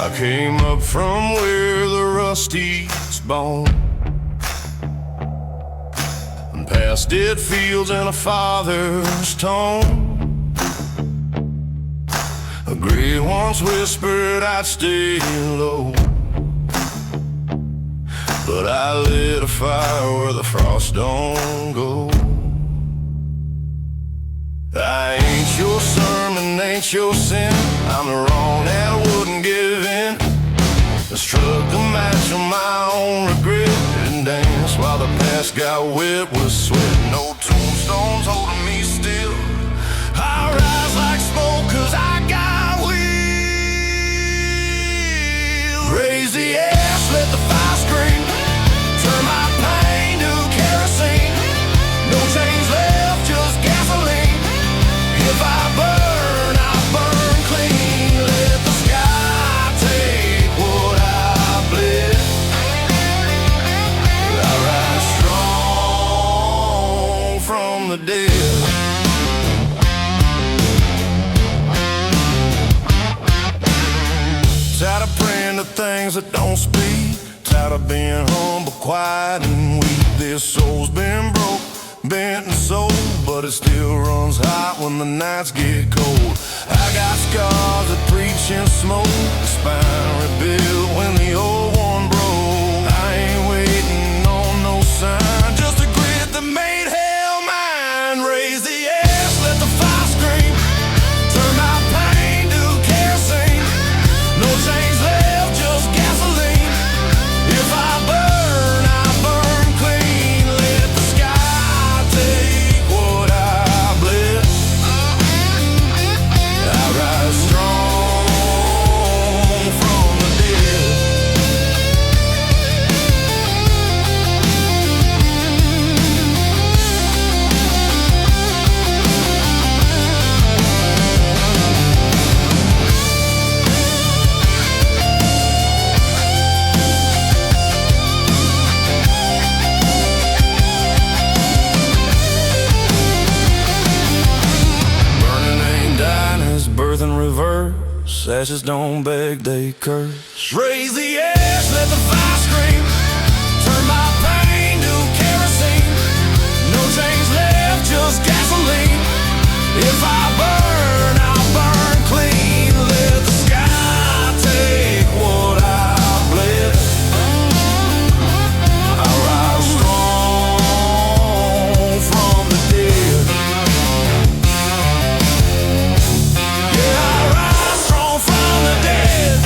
I came up from where the rusty's born, and past dead fields and a father's tone. A gray once whispered I'd stay low, but I lit a fire where the frost don't go. I ain't your sermon, ain't your sin. I'm the wrong that wouldn't give in. I struck the match on my own regret and danced while the past got wet with sweat. No tombstones holding me still. I rise like smoke 'cause I got will. Raise the ash, let the fire scream. Turn my pain to kerosene. No change left, just gasoline. If I burn, I burn clean. Let the sky take what I bled. I rise strong from the dead. Tired of praying to things that don't speak. Tired of being humble, quiet and weak. This soul's been broke, bent and sold, but it still runs hot when the nights get cold. I got scars that preach in smoke, the spine rebuilt when the old one broke. I ain't waiting on no sign, just a grit that made hell mine. Raise the ash, let the fire scream. Turn my pain to kerosene. No change left, just gasoline. If I burn, I burn clean. Let the sky take what I bled. I rise strong from the dead. Burning ain't dying, it's birth in reverse. Ashes don't beg, they curse. Raise the ash, let the fire scream. Turn my pain to kerosene. No change left, just gasoline. If I burn, I'll burn clean. Let the sky take what I bled. I rise strong from the dead. Yeah, I rise strong from the dead.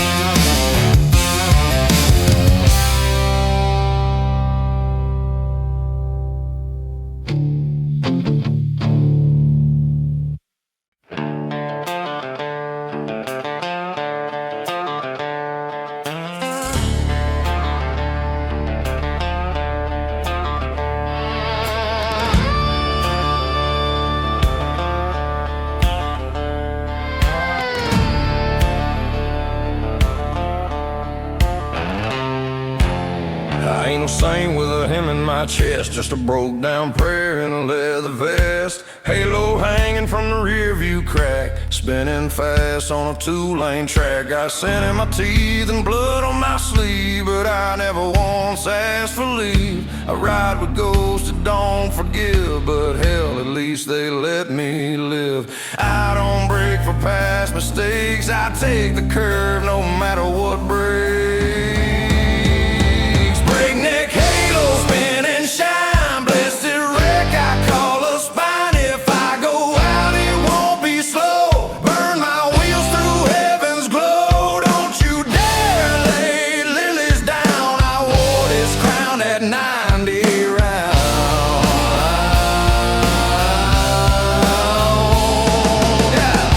I ain't no saint with a hymn in my chest, just a broke down prayer in a leather vest. Halo hanging from the rear view crack, spinning fast on a two-lane track. Got sand in my teeth and blood on my sleeve, but I never once asked for leave. I ride with ghosts that don't forgive, but hell, at least they let me live. I don't break for past mistakes, I take the curve no matter what breaks. Breakneck Halo, spin and shine, blessed wreck I call a spine. If I go out, it won't be slow. Burn my wheels through heaven's glow. Don't you dare lay lilies down. I wore this crown at 90 round. Yeah.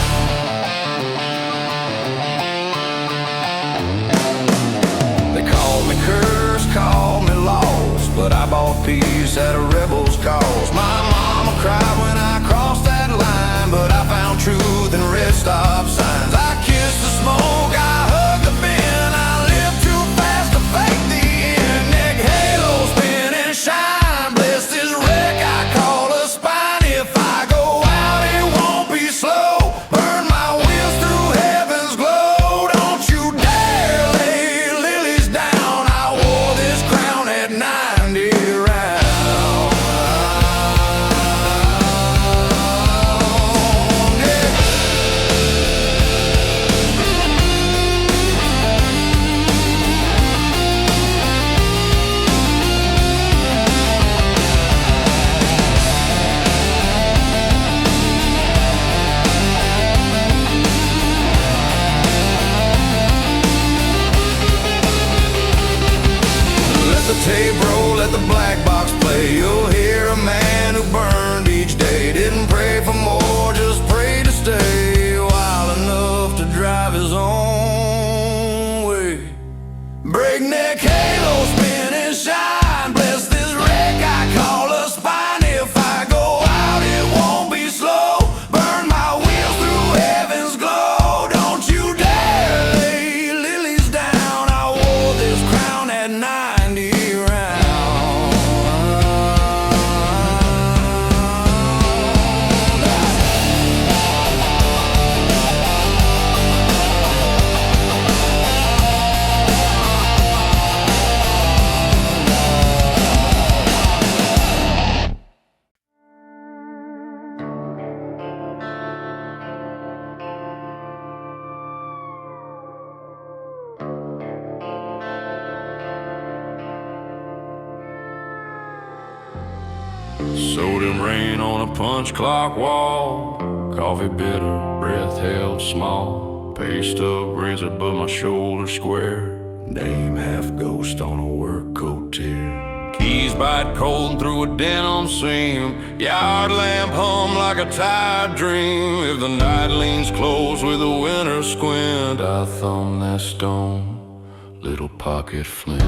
Sodium rain on a punch clock wall. Coffee bitter, breath held small. Paced up, razor but my shoulder square. Name half ghost on a work coat tear. Keys bite cold through a denim seam. Yard lamp hum like a tired dream. If the night leans close with a winter squint, I thumb that stone, little pocket flint.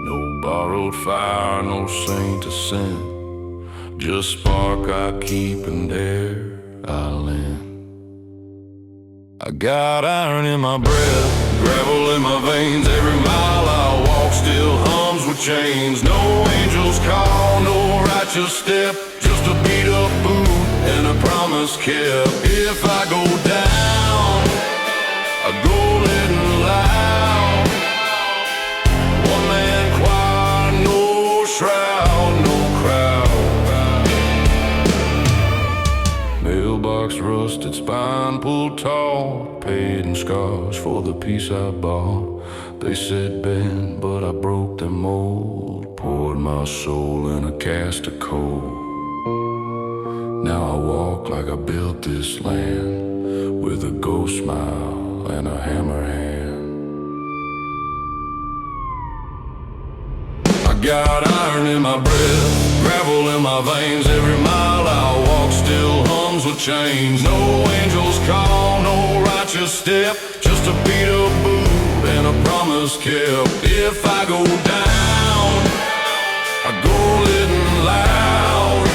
No borrowed fire, no saint to send. Just spark I keep and dare I lend. I got iron in my breath, gravel in my veins. Every mile I walk still hums with chains. No angel's call, no righteous step. Just a beat up boot and a promise kept. If I go down, I go letting loud. One man choir, no shroud, no crowd. Mailbox rusted, spine pulled tall. Paid in scars for the piece I bought. They said bend, but I broke the mold. Poured my soul in a cast of coal. Now I walk like I built this land, with a ghost smile and a hammer hand. I got iron in my breath, gravel in my veins. Every mile I walk still hums with chains. No angel's call, no righteous step. Just a beat up boot and a promise kept. If I go down, I go letting loud.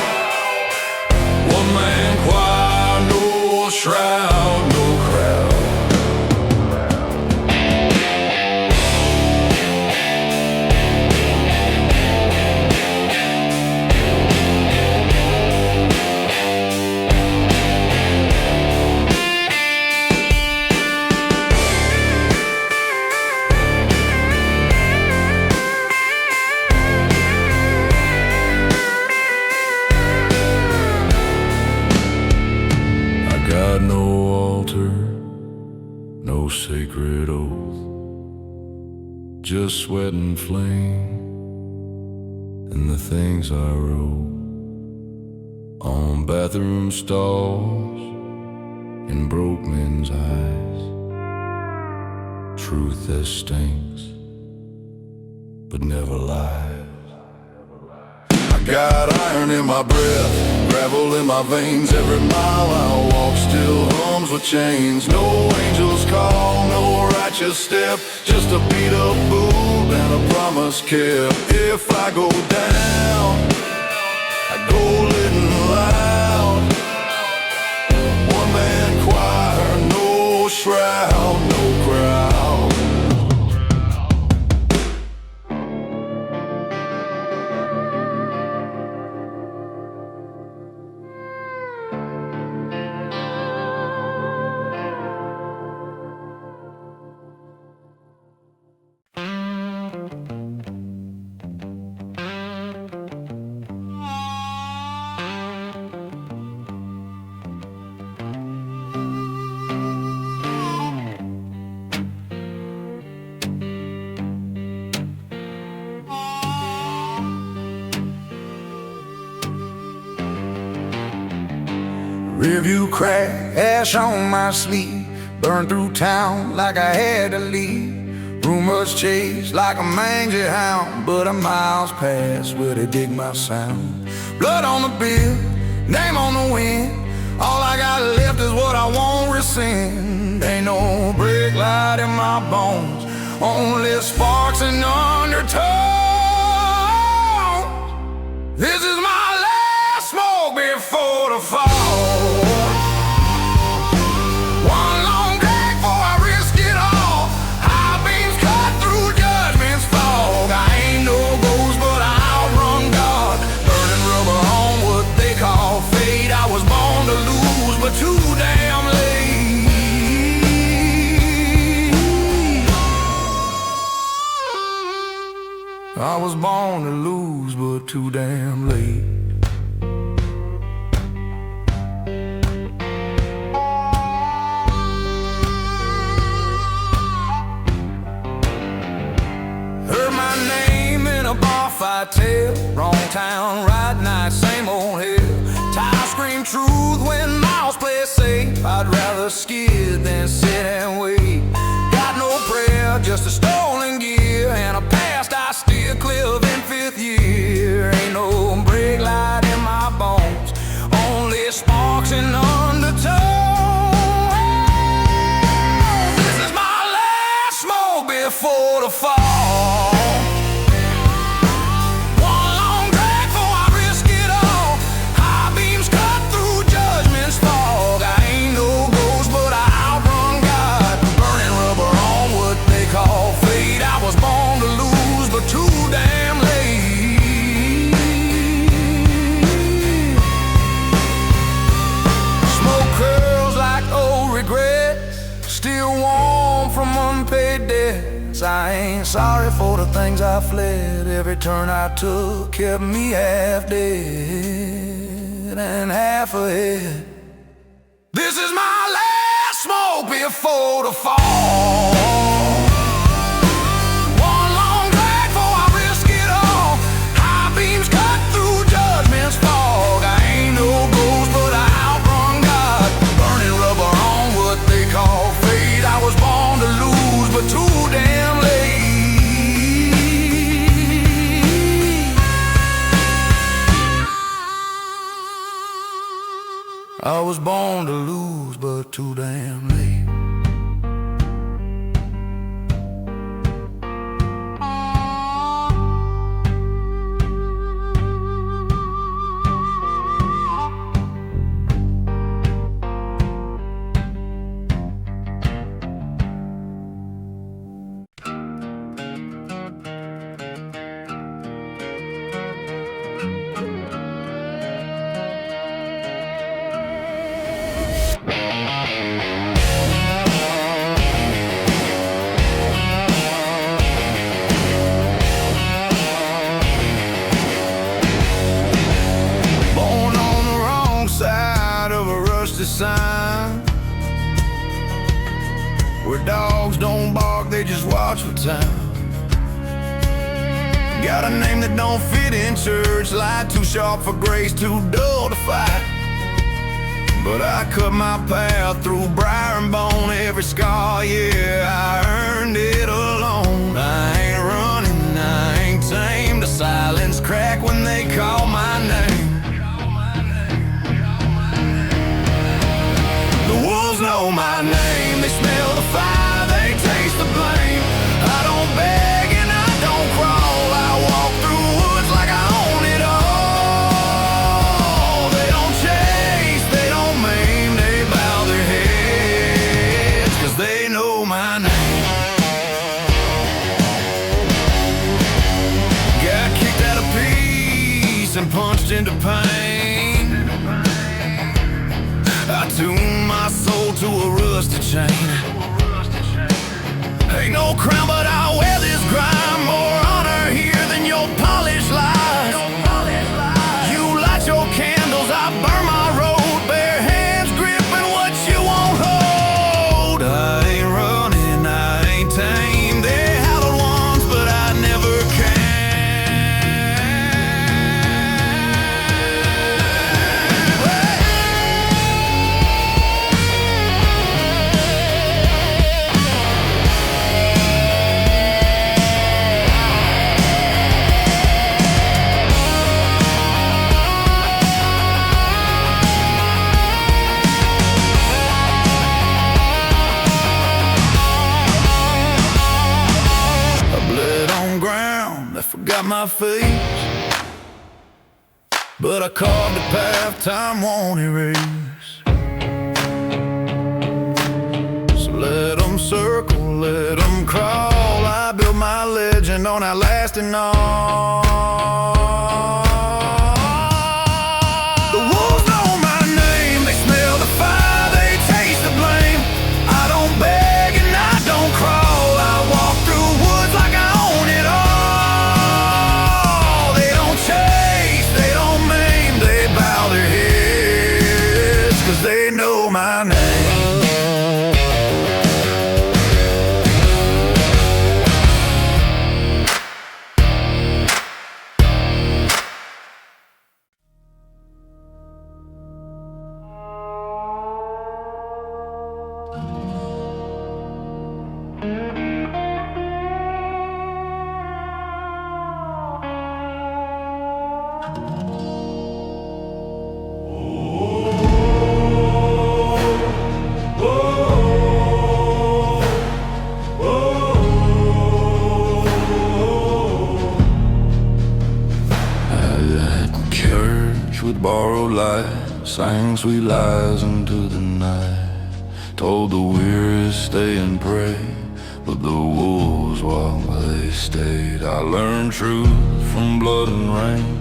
One man choir, no shroud, no crowd. No sacred oath, just sweat and flame, and the things I wrote on bathroom stalls in broke men's eyes. Truth that stinks, but never lies. I got iron in my breath, gravel in my veins. Every mile I walk still hums with chains. No angel's call, no righteous step. Just a beat up boot and a promise kept. If I go down, I go letting loud. One man choir, no shroud, no crowd. Rearview crack, ash on my sleeve. Burned through town like I had to leave. Rumors chase like a mangy hound, but I'm miles past where they dig my sound. Blood on the bill, name on the wind. All I got left is what I won't rescind. Ain't no brick light in my bones, only sparks and undertones. This is my last smoke before the fall. Too damn late. I was born to lose, but too damn late. Heard my name in a bar fight tale. Wrong town, right truth when miles play safe. I'd rather skid than sit and wait. Got no prayer, just a stolen gear and a past I steer clear of in fifth year. Ain't no brake light in my bones, only sparks and undertow. This is my last smoke before the fall. I ain't sorry for the things I fled. Every turn I took kept me half dead and half ahead. This is my last smoke before the fall. One long drag before I risk it all. High beams cut through judgment's fog. I ain't no ghost, but I outrun God. Burning rubber on what they call fate. I was born to lose, but too damn late. I was born to lose, but too damn late. Sign where dogs don't bark, they just watch for time. Got a name that don't fit in church, light too sharp for grace, too dull to fight. But I cut my path through briar and bone, every scar, yeah, I earned it alone. I ain't running, I ain't tame, the silence crack when they call my name. Know my name, they smell the fire, they taste the blame. I don't beg and I don't crawl, I walk through woods like I own it all. They don't chase, they don't maim, they bow their heads, 'cause they know my name. Got kicked out of peace and punched into pain. I tuned my soul to a rusty chain. Ain't no crown, but I'll wear this grime. More honor here than your polished lies. You light your candles, I burn my road. Bare hands gripping what you won't hold. I ain't running, I ain't tame. They howled once, but I never can. Got my face, but I carved a path time won't erase. So let them circle, let them crawl. I built my legend on outlasting all. The wolves know my name, they smell the fire, they taste the blame. I don't beg and I don't crawl, I walk through woods like I own it all. They know my name. sang sweet lies into the night, told the weary stay and pray, but the wolves walked where they stayed. I learned truth from blood and rain,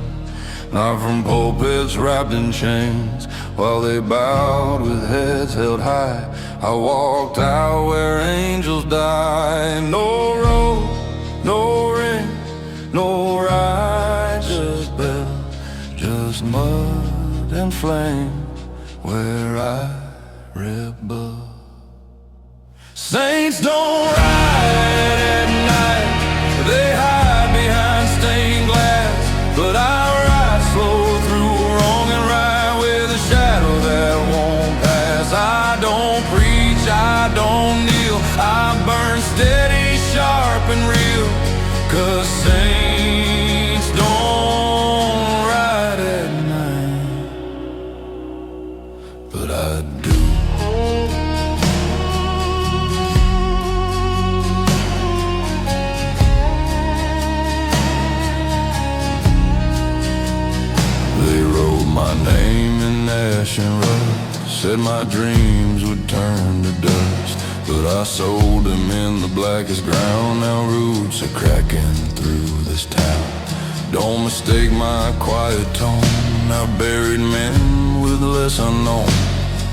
not from pulpits wrapped in chains. While they bowed with heads held high, I walked out where angels die. No road, no ring, no righteous bell, just mud and flame where I rebel. Saints don't ride at night, they hide behind stained glass, but I ride slow through wrong and right with a shadow that won't pass. I don't preach, I don't kneel, I burn steady, sharp and real, 'cause saints don't ride at night, but I do. They wrote my name in ash and rust, said my dreams would turn to dust, but I sowed them in the blackest ground. Now roots are cracking through this town. Don't mistake my quiet tone, I've buried men with less unknown.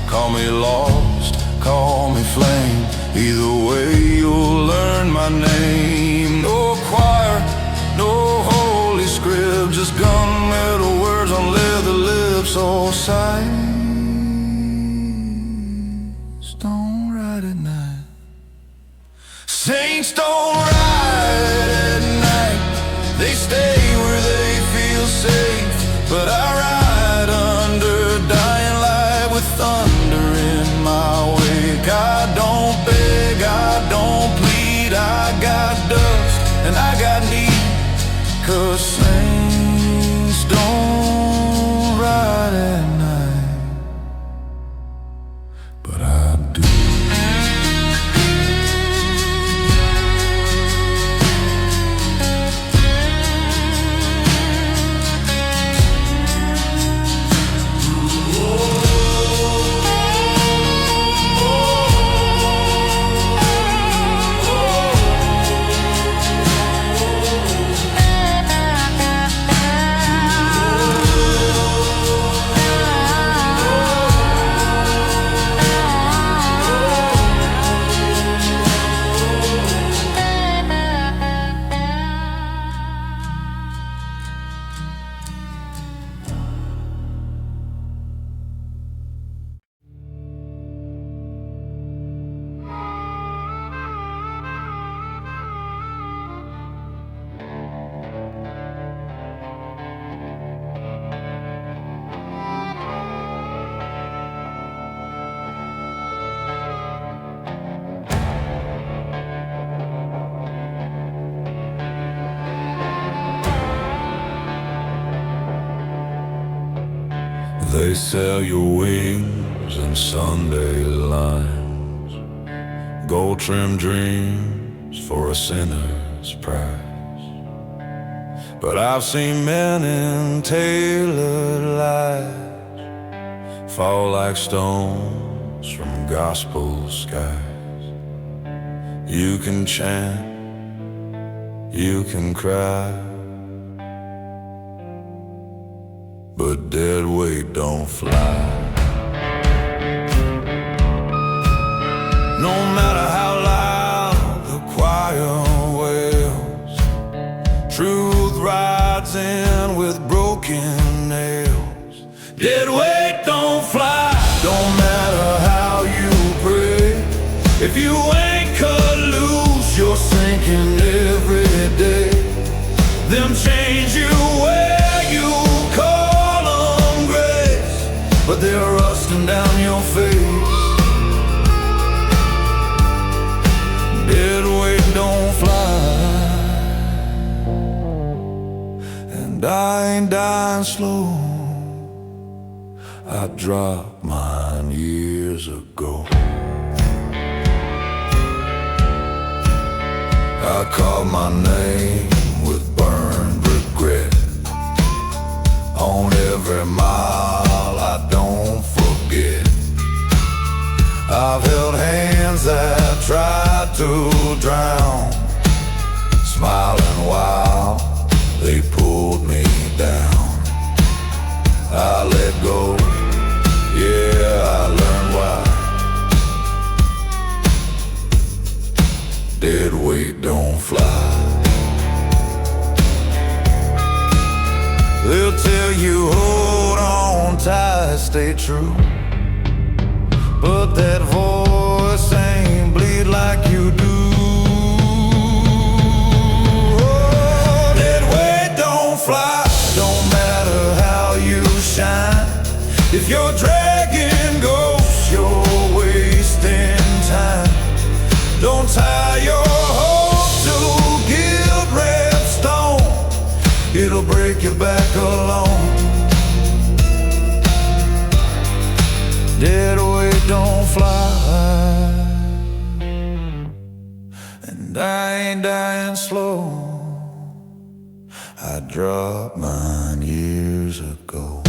Call me lost, call me flame, either way you'll learn my name. No choir, no holy script, just gunmetal words on leather lips. Oh, saints don't ride at night. Saints don't ride at night, they stay where they feel safe, but I ride under dying light with thunder in my wake. I don't beg, I don't plead, I got dust and I got need, 'cause saints don't ride at night, but I do. They sell your wings and Sunday lines, gold-trimmed dreams for a sinner's price. But I've seen men in tailored lies fall like stones from gospel skies. You can chant, you can cry, but dead weight don't fly. No matter how loud the choir wails, truth rides in with broken nails. Dead weight don't fly. Don't matter how you pray, if you ain't cut loose, you're sinking every day. Them chains you wear, you but they're rusting down your face. Dead weight don't fly, and I ain't dying slow. I dropped mine years ago. I called my name with burned regret on every mile I don't about to drown, smiling while they pulled me down. I let go, yeah, I learned why. Dead weight don't fly. They'll tell you hold on tight, stay true, but that voice ain't bleed like you do. Oh, dead weight don't fly, don't matter how you shine. If you're dragging ghosts, you're wasting time. Don't tie your hope to guilt-wrapped stone, it'll break your back alone. Dead weight don't fly, and I ain't dying slow. I dropped mine years ago.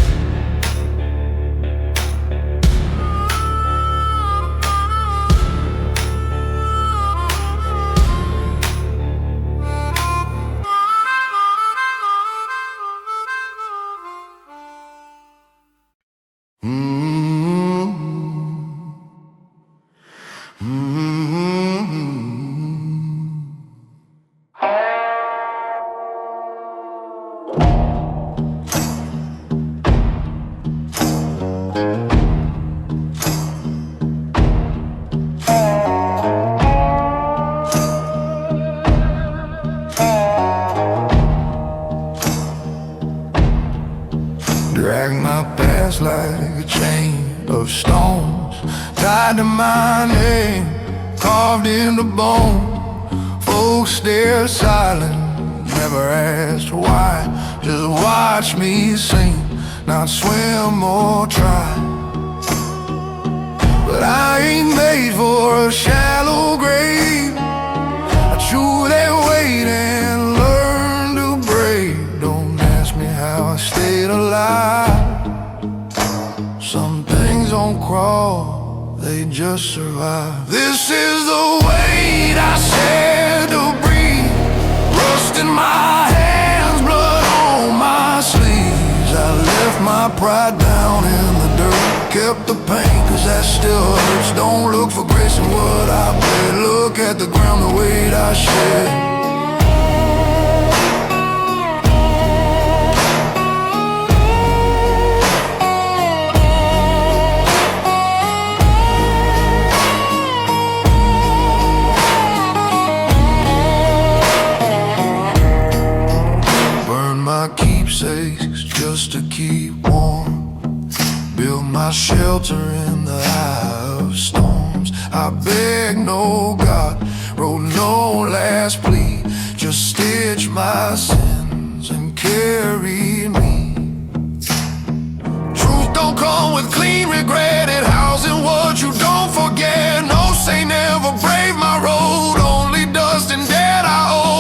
Drag my past like a chain of stones, tied to my name, carved into bone. Folks stare silent, never asked why. Just watch me sing, not swim or try. But I ain't made for a shallow grave. I chew that weight and learn to brave. Don't ask me how I stayed alive. Some things don't crawl, they just survive. This is the weight I said to breathe. Rust in my hands, blood on my sleeves. I left my pride down in the dirt, kept the pain, cause that still hurts. Don't look for grace in what I bled. Look at the ground, the weight I shed. Keepsakes just to keep warm, build my shelter in the eye of storms. I beg no God, wrote no last plea, just stitch my sins and carry me. Truth don't come with clean regret, it housing what you don't forget. No saint never braved my road, only dust and debt I owe.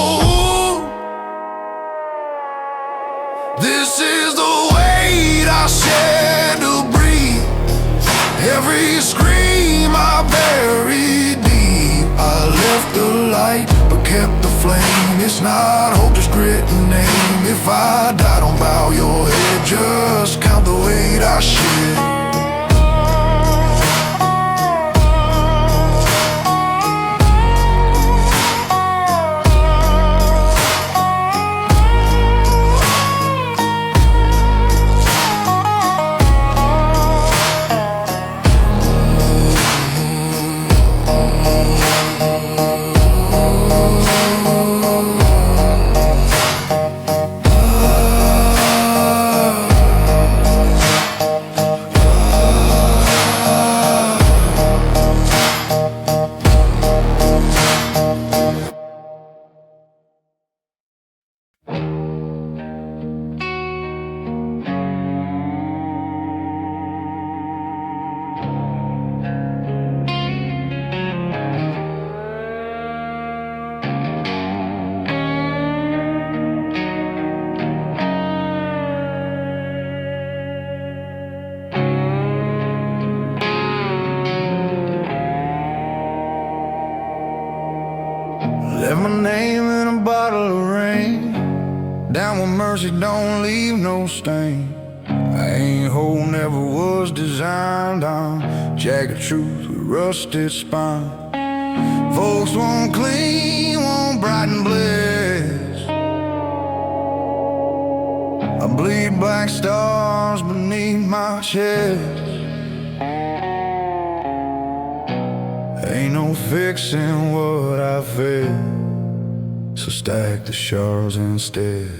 This is the weight I shed to breathe. Every scream I buried deep. I left the light but kept the flame. It's not hope, just grit and name. If I die, don't bow your head, just count the weight I shed. name in a bottle of rain, down with mercy, don't leave no stain. I ain't whole, never was designed. I'm jagged truth with rusted spine. Folks won't clean, won't brighten bliss. I bleed black stars beneath my chest. Ain't no fixing what I feel, so stack the shards instead.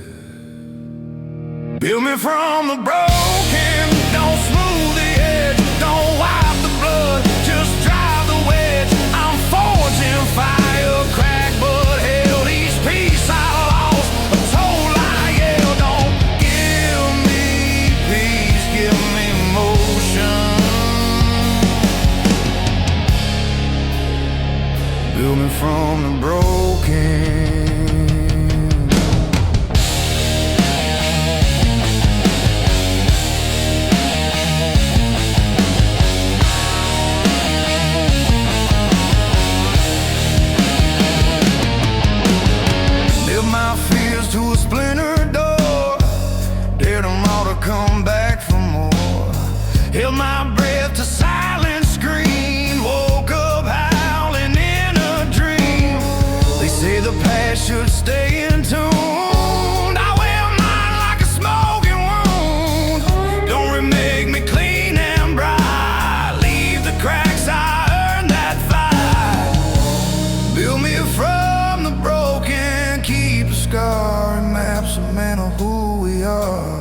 Build me from the broken, don't smooth the edge, don't wipe the blood, just drive the wedge. I'm forging fire, crack but held each piece I lost. A toll like hell, don't give me peace, give me motion. Build me from the broken. My fears to a splinter door, dared them all to come back for more. Held my breath to silent scream, woke up howling in a dream. They say the past should stay in tune. I wear mine like a smoking wound. Don't remake me clean and bright, leave the cracks I earned that fight. Build me from the broken, keep the scar and maps of man of who we are.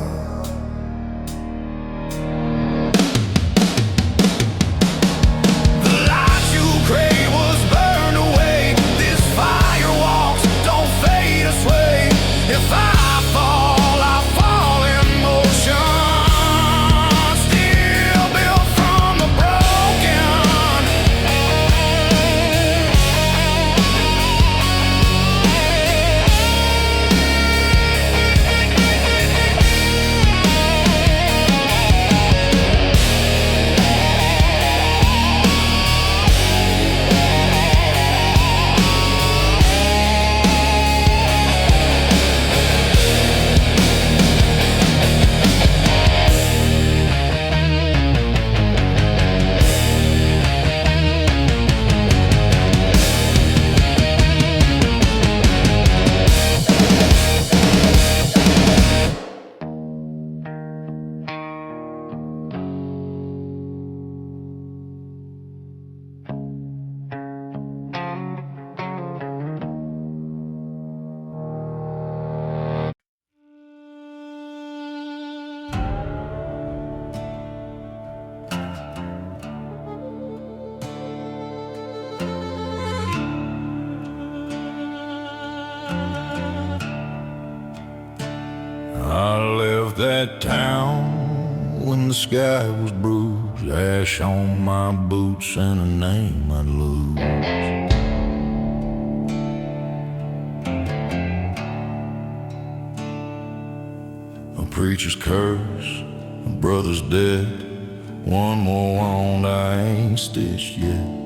The light you crave was burned away. This fire walks, don't fade or sway. If I fall in motion. Still built from the broken. I left that town when the sky was bruised, ash on my boots and a name I'd lose. A preacher's curse, a brother's dead, one more wound I ain't stitched yet.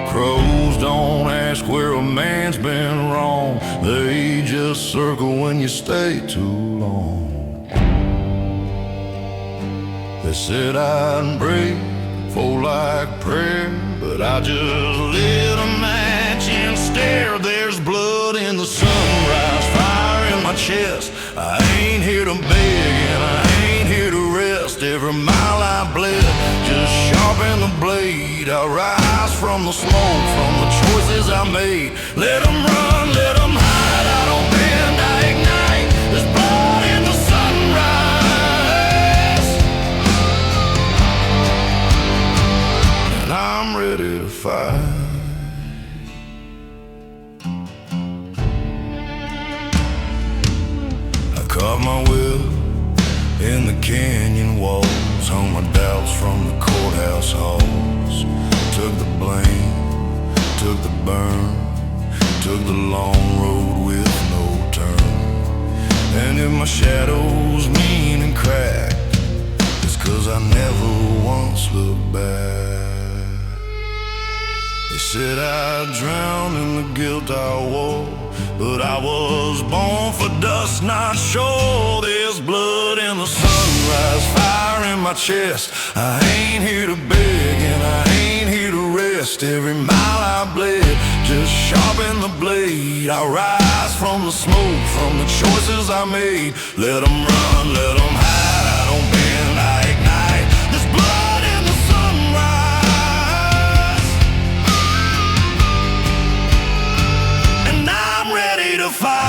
Crows don't ask where a man's been wrong, they just circle when you stay too long. They said I'd break for like prayer, but I just lit a match and stare. There's blood in the sunrise, fire in my chest. I ain't here to beg and I ain't here to rest. Every mile I bled, just sharpen the blade. I rise from the smoke, from the choices I made. Let them run, let them hide, I don't bend, I ignite. There's blood in the sunrise, and I'm ready to fight. I caught my will in the canyon walls, hung my doubts from the courthouse halls. Took the blame, took the burn, took the long road with no turn. And if my shadow's mean and cracked, it's 'cause I never once looked back. They said I'd drown in the guilt I wore, but I was born for dust, not sure. There's blood in the sunrise, fire in my chest. I ain't here to beg and I ain't here to rest. Every mile I bled, just sharpen the blade. I rise from the smoke, from the choices I made. Let them run, let them hide, I don't bend, I ignite. There's blood in the sunrise, and I'm ready to fight.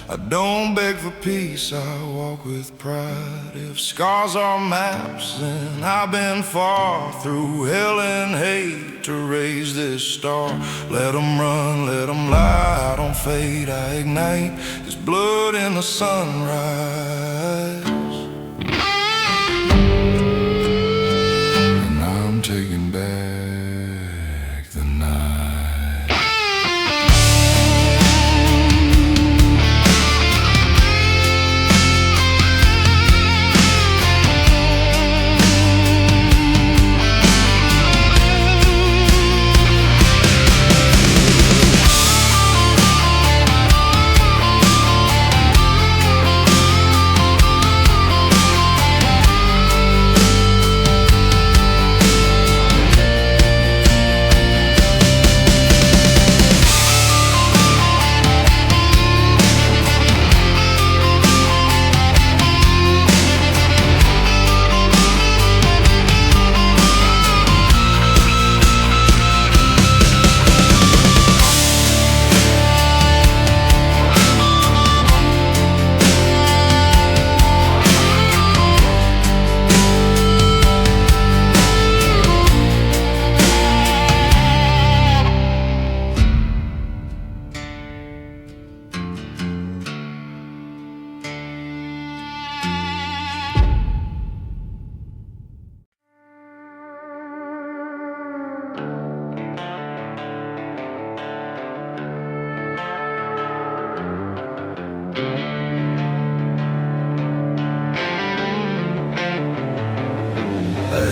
I don't beg for peace, I walk with pride. If scars are maps, then I've been far through hell and hate to raise this star. Let them run, let them lie, I don't fade, I ignite. There's blood in the sunrise, and I'm taking back the night.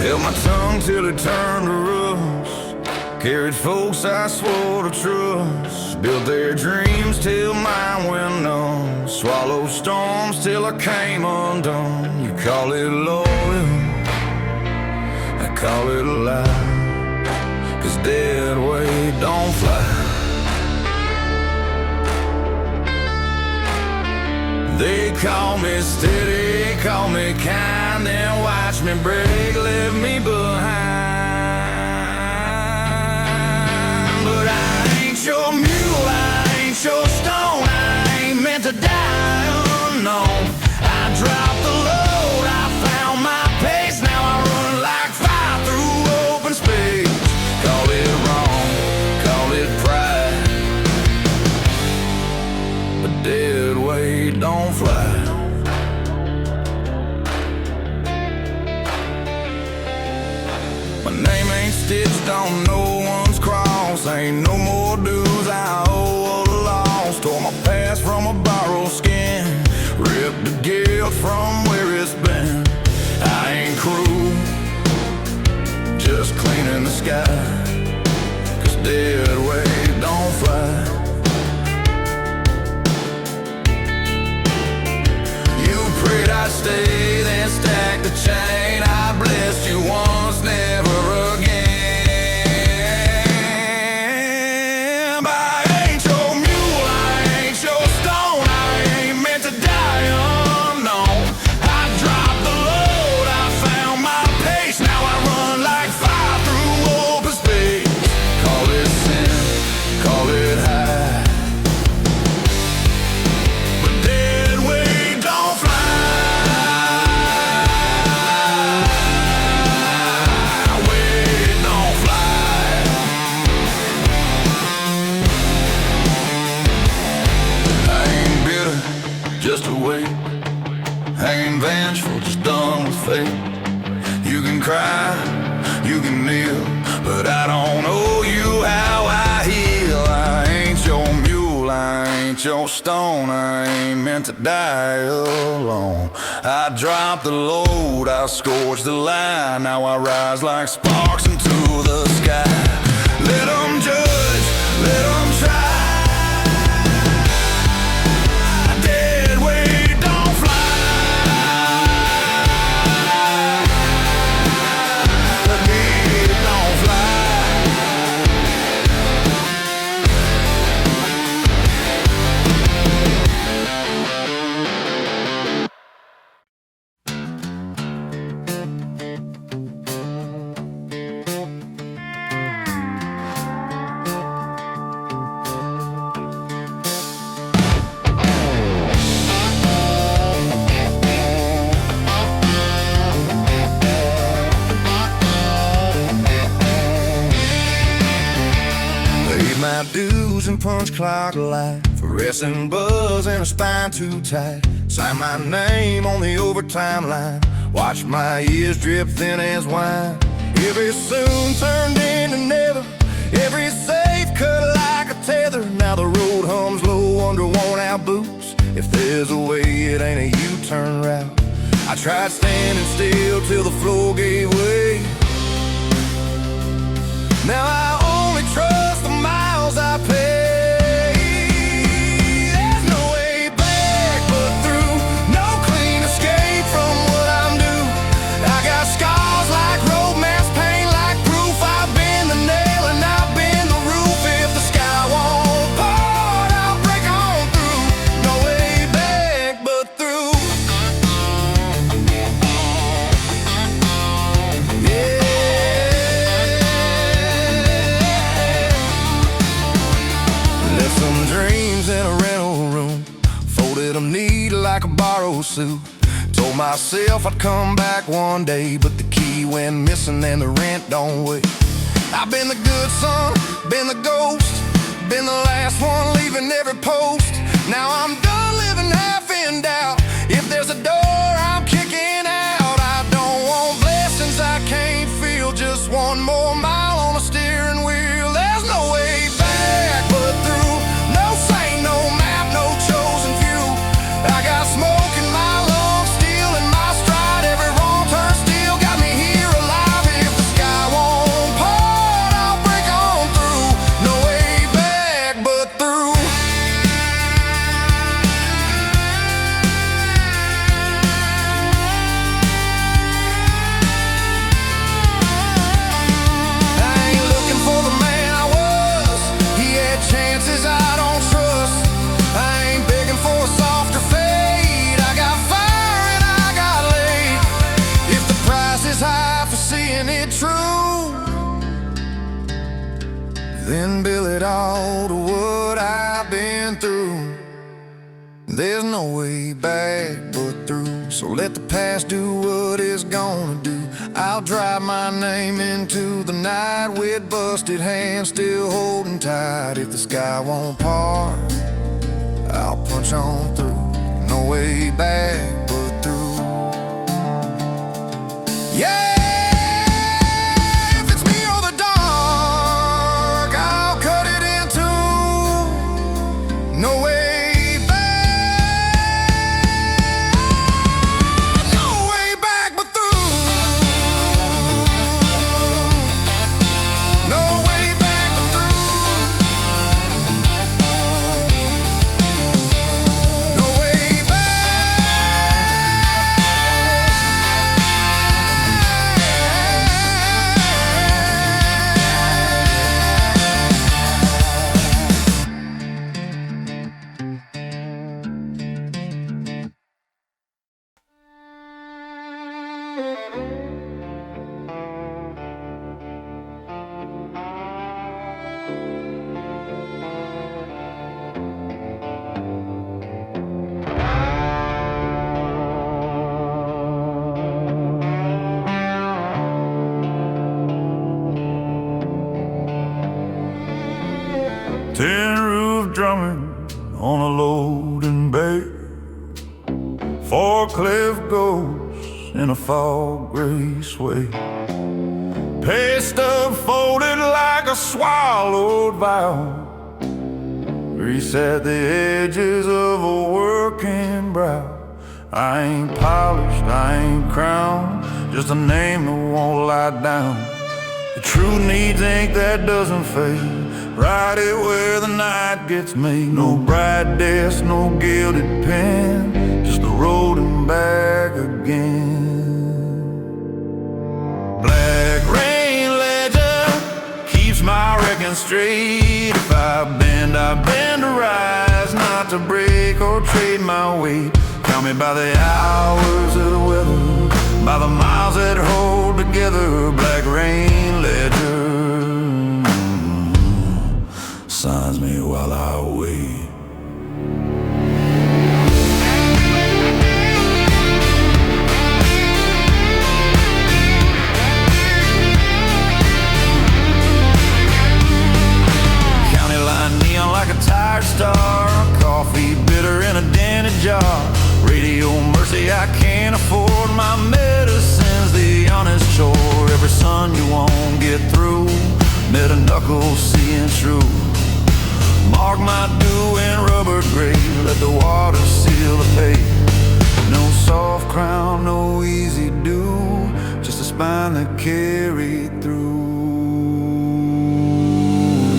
Held my tongue till it turned to rust. Carried folks I swore to trust. Built their dreams till mine went numb. Swallowed storms till I came undone. You call it loyal, I call it a lie. 'Cause dead weight don't fly. They call me steady, call me kind, then watch me break, leave me behind. But I ain't your mule, I ain't your stone, I ain't meant to die unknown. I dropped the load, I found my pace, now I run like fire through open space. Call it wrong, call it pride, but dead weight don't fly. My name ain't stitched on no one's cross. Ain't no more dues I owe or lost. Tore my past from a borrowed skin, ripped the guilt from where it's been. I ain't cruel, just cleaning the sky. 'Cause dead weight don't fly. Prayed I'd stay, then stack the chain. I blessed you once, never again. But I ain't your mule, I ain't your stone, I ain't meant to die unknown. I dropped the load, I found my pace, now I run like fire through open space. Call it sin, call it high, but dead weight don't fly. stone, I ain't meant to die alone. I dropped the load, I scorched the line. Now I rise like sparks into the sky. Let them judge, let them try. Dead weight don't fly. The dead don't fly. My dues and punch clock light, fluorescent buzz and a spine too tight. Sign my name on the overtime line. Watch my ears drip thin as wine. Every soon turned into never. Every safe cut like a tether. Now the road hums low under worn-out boots. If there's a way, it ain't a U-turn route. I tried standing still till the floor gave way. Now I only trust the miles I pay. There's no way back but through. No clean escape from what I'm due. I got scars like road maps, pain like proof. I've been the nail and I've been the roof. If the sky won't part, I'll break on through. No way back but through. Yeah. Some dreams in a rental room, folded them neat like a borrowed suit. Told myself I'd come back one day, but the key went missing and the rent don't wait. I've been the good son, been the ghost, been the last one leaving every post. Now I'm done living half in doubt. If there's a door, I'm kicking out. I don't want blessings I can't feel, just one more mile on a steering wheel. There's no way back but through. I got smoke in my lungs, steel in my stride. Every wrong turn still got me here alive. If the sky won't part, I'll break on through. No way back but through. I ain't looking for the man I was. He had chances I don't trust. I ain't begging for a softer fate. I got fire and I got late. If the price is high for seeing it true, then bill it all to what I've been through. There's no way back but through. So let the past do what it's gonna do. I'll drive my name into the night with busted hands still holding tight. If the sky won't part, I'll punch on through. No way back but through. Yeah! If it's me or the dark, I'll cut it in two. No way back. No way back but through. No way back but through. No way Tin roof drumming on a loading bay, forklift ghosts in a fog gray sway, pay stub folded like a swallowed vow, Reset the edges of a working brow. I ain't polished, I ain't crowned, just a name that won't lie down. The true needs ink that doesn't fade, write it where the night gets made. No bright desk, no gilded pen, just the road and back again. Black rain ledger keeps my reckon straight. If I bend to rise, not to break or trade my weight. Count me by the hours of the weather, by the miles that hold together. Black rain ledger signs me while I wait. County line neon like a tired star, coffee bitter in a dented jar. Radio mercy, I can't afford my medicine's the honest chore. Every son you won't get through, met a knuckle seeing true. Mark my dew in rubber grave, let the water seal the pave. No soft crown, no easy do, just a spine that carried through.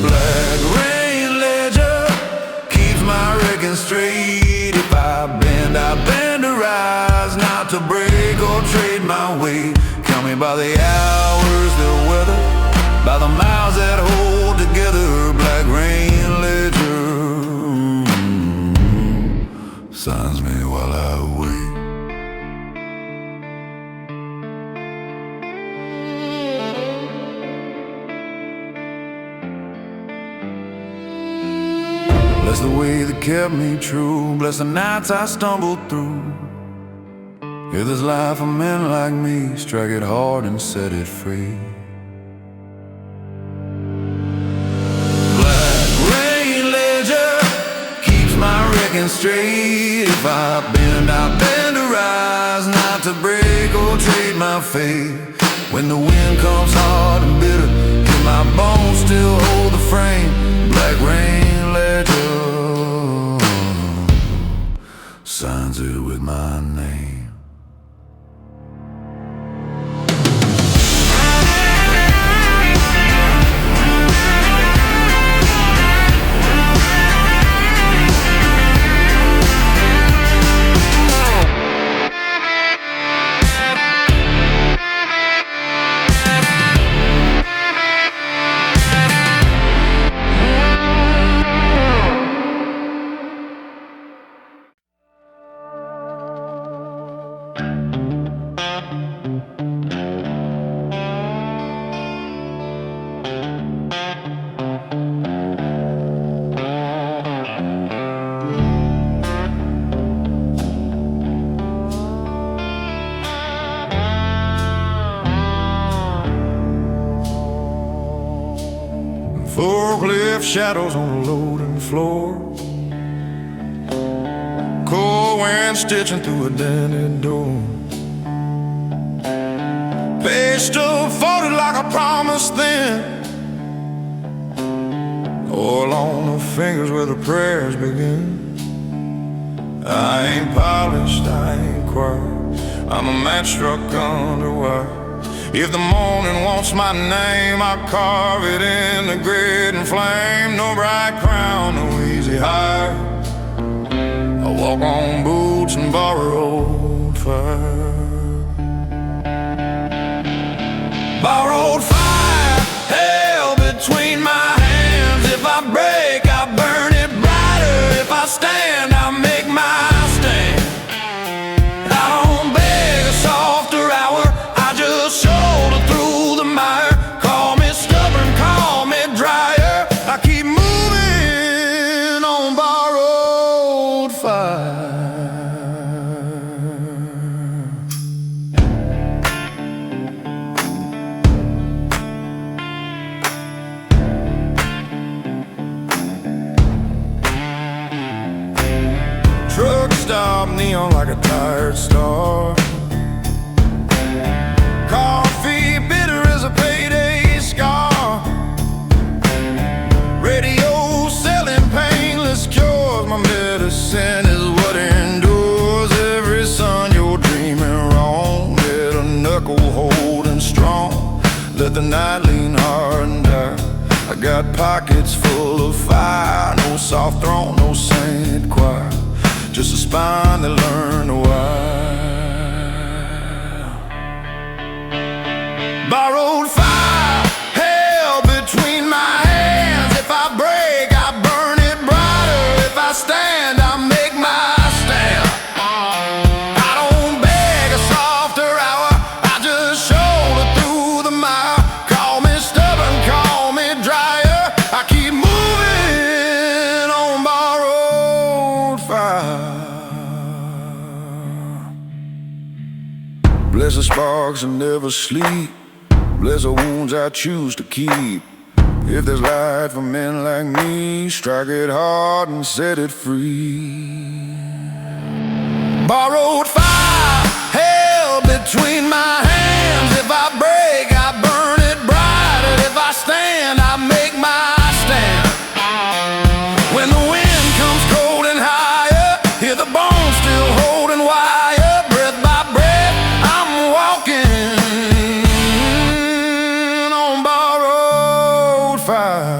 Black rain ledger keeps my reckon straight. If I bend to rise, not to break or trade my weight. Count me by the hours that weather, by the miles that hold together. Black rain ledger signs me while I wait. Bless the way that kept me true, bless the nights I stumbled through. If there's life for men like me, strike it hard and set it free. Black rain ledger keeps my reckon straight. If I bend to rise, not to break or trade my fate. When the wind comes hard and bitter, can my bones still hold the frame? Black rain ledger signs it with my name. Forklift shadows on the loading floor, cold wind stitching through a dented door. Pistol folded like a promise then, oil on the fingers where the prayers begin. I ain't polished, I ain't quiet, I'm a match struck underwire. If the morning wants my name, I carve it in the grit and flame. No bright crown, no easy hire, I walk on boots and borrowed fire. Borrowed fire, hell between my hands. If I break, I burn it brighter. If I stand, I make my stand. I don't beg a softer hour, I just shoulder through the mire. Call me stubborn, call me dryer, I keep moving on borrowed fire. Truck stop, neon like a tired star. Coffee bitter as a payday scar. Radio selling painless the night lean hard and dark. I got pockets full of fire, no soft throne, no saint choir, just a spine that learned to wire. Borrowed fire, hell between my hands. If I break, I burn it brighter. If I stand, I make my stand. I don't beg a softer hour, I just shoulder through the mire. Call me stubborn, call me dryer, I keep moving on borrowed fire. Bless the sparks and never sleep, bless the wounds I choose to keep. If there's light for men like me, strike it hard and set it free. Borrowed fire, hell between my hands. If I break, I burn it brighter. If I stand, I make my stand. When the wind comes cold and higher, hear the bones still holding wire. Breath by breath, I'm walking on borrowed fire.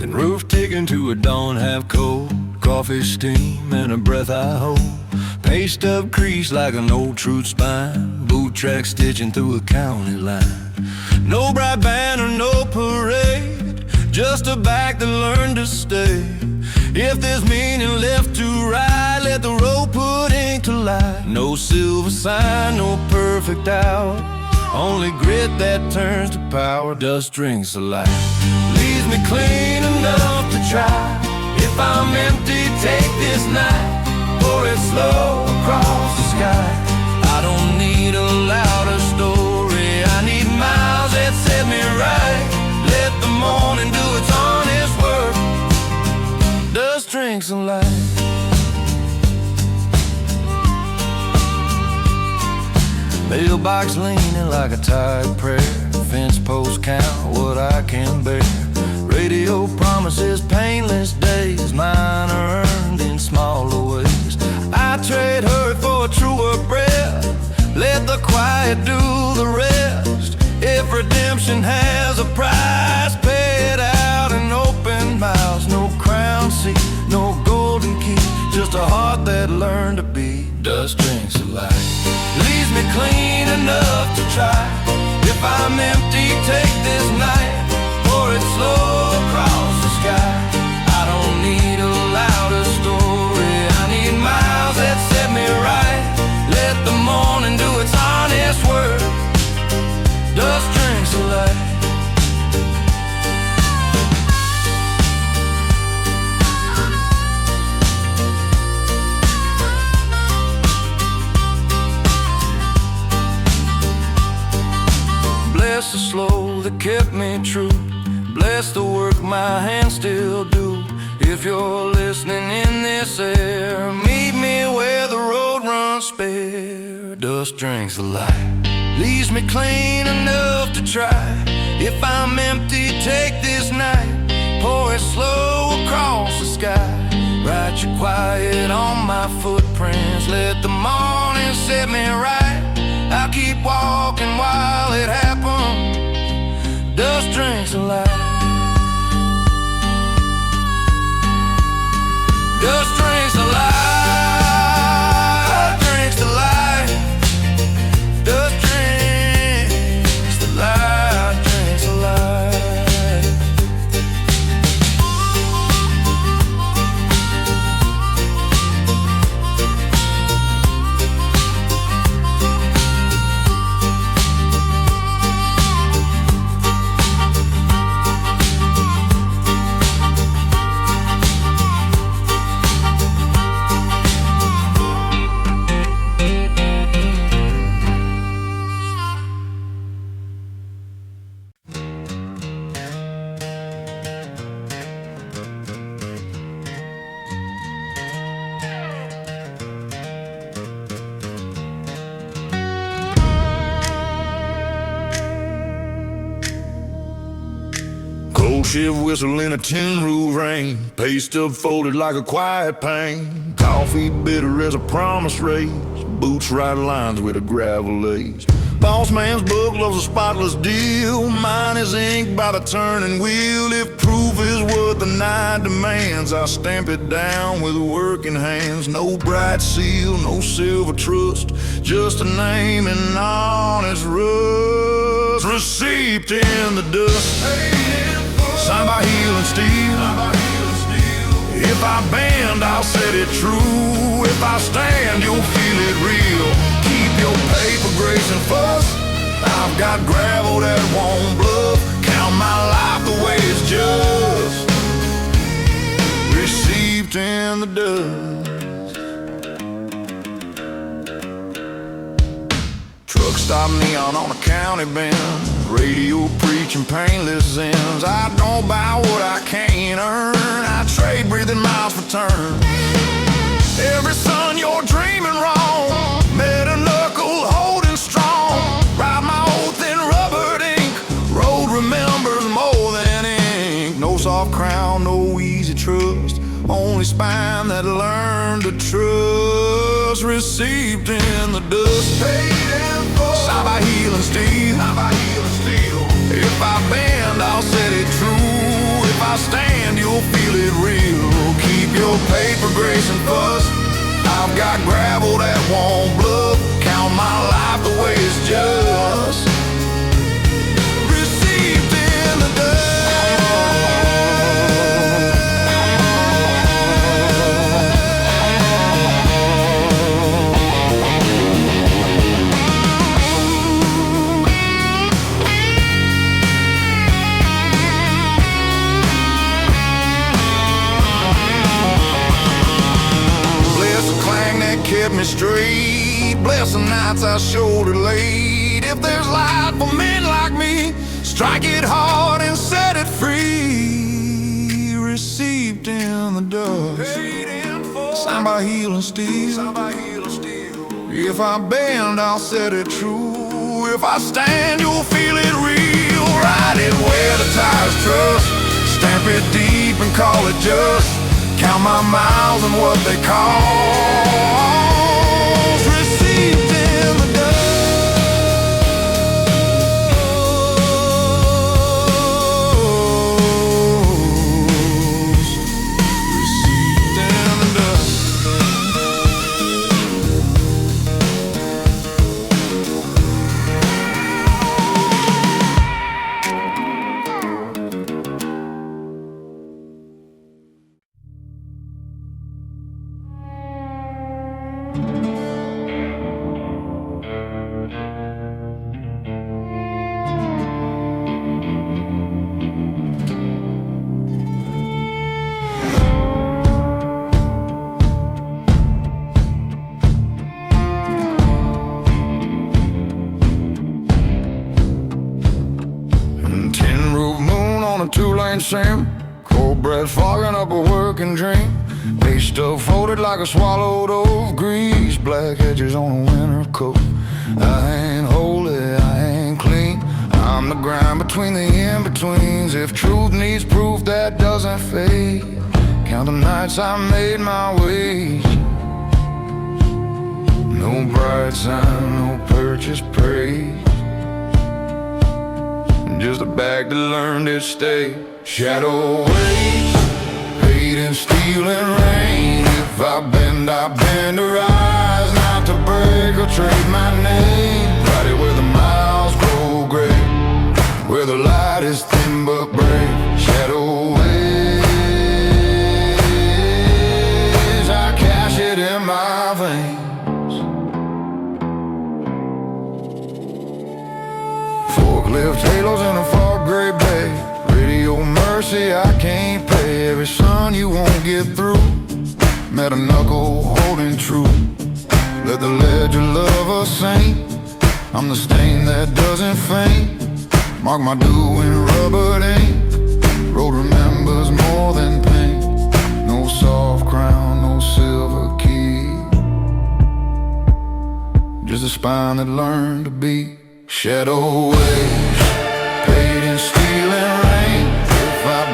Roof taken to a dawn half cold, coffee steam and a breath I hold. Paste up crease like an old truth spine, boot track stitching through a county line. No bright banner, no parade, just a back that learned to stay. If there's meaning left to ride, let the road put ink to light. No silver sign, no perfect hour, only grit that turns to power. Dust drinks the light, leaves me clean enough to try. If I'm empty, take this night, pour it slow across the sky. I don't need a louder story, I need miles that set me right. Let the morning do its honest work, dust drinks the light. Mailbox leaning like a tired prayer, fence post count what I can bear. Radio promises painless days, mine are earned in smaller ways. I trade hurt for a truer breath, let the quiet do the rest. If redemption has a price, pay it out in open mouths. No crown seat, no golden key, just a heart that learned to be. Dust drinks the light, leaves me clean enough to try. If I'm empty, take this night, pour it slow across the sky. I don't need a louder story, I need miles that set me right. Let the morning do its honest work, dust drinks the light. Bless the slow that kept me true, bless the work my hands still do. If you're listening in this air, meet me where the road runs spare. Dust drinks the light, leaves me clean enough to try. If I'm empty, take this night, pour it slow across the sky. Write your quiet on my footprints, let the morning set me right. I'll keep walking while it happens, dust drinks the light. Dust drinks the light, drinks the light. Dust drinks the light, drinks the light. shift whistle in a tin roof rain. Pay stub folded like a quiet pain. Coffee bitter as a promise raised. Boots right lines with a gravel lace. Boss man's book loves a spotless deal. Mine is inked by the turning wheel. If proof is what the night demands, I stamp it down with working hands. No bright seal, no silver trust, just a name and honest rust. Receipt in the dust, signed by heel and steel. If I bend, I'll set it true. If I stand, you'll feel it real. Keep your paper, grace, and fuss. I've got gravel that won't bluff. Count my life the way it's just. Received in the dust. Truck stop neon on a county bend. Radio preaching painless ends. I don't buy what I can't earn. I trade breathing miles for turn. Every son, you're dreaming wrong. Metal knuckle holding strong. Write my oath in rubbered ink. Road remembers more than ink. No soft crown, no easy trust. Only spine that learned to trust. Received in the dust. Paid in full. Signed by heel and steel. If I bend, I'll set it true. If I stand, you'll feel it real. Keep your paper, grace, and fuss. I've got gravel that won't bluff. Count my life the way it's just. Received in the dust. Kept me straight. Bless the nights I shoulder laid. If there's light for men like me, strike it hard and set it free. Received in the dust, signed by heel and steel. If I bend, I'll set it true. If I stand, you'll feel it real. Ride it where the tires trust. Stamp it deep and call it just. Count my miles and what they call. Received in the dust. Received in the dust. Two-lane sim, cold breath fogging up a working dream. Pay stuff folded like a swallowed oath. Grease, black edges on a winter coat. I ain't holy, I ain't clean. I'm the grind between the in-betweens. If truth needs proof, that doesn't fade. Count the nights I made my wage. No bright sign, no purchase praise. Just a bag that learned its stay. Shadow waves, paid in steel and rain. If I bend to rise, not to break or trade my name. Right it where the miles grow gray, where the light is thin but brave. Shadow waves, I cash it in my veins. Forklift halos in a far gray bay. Radio mercy I can't pay. Every son you won't get through. Met a knuckle holding true. Let the ledger love a saint. I'm the stain that doesn't faint. Mark my due in rubber ink. Road remembers more than paint. No soft crown, no silver key. Just a spine that learned to beat. Shadow waves, paid in steel and rain. If I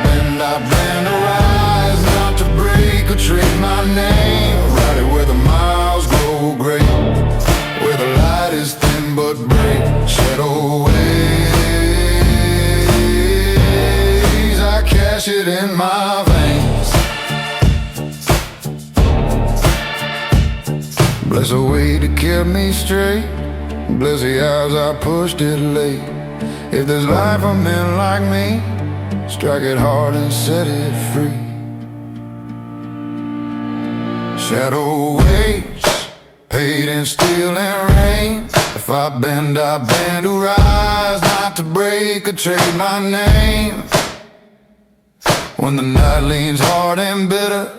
cash it in my veins. Bless the way that kept me straight. Bless the hours I pushed it late. If there's life for men like me, strike it hard and set it free. Shadow waits, paid in steel and rain. If I bend to rise, not to break or trade my name. When the night leans hard and bitter,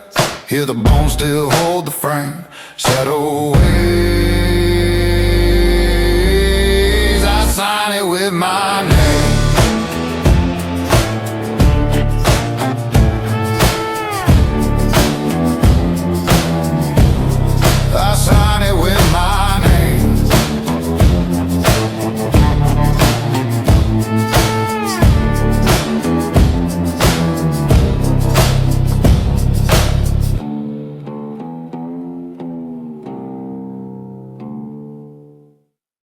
hear the bones still hold the frame. Shadow ways, I sign it with my name.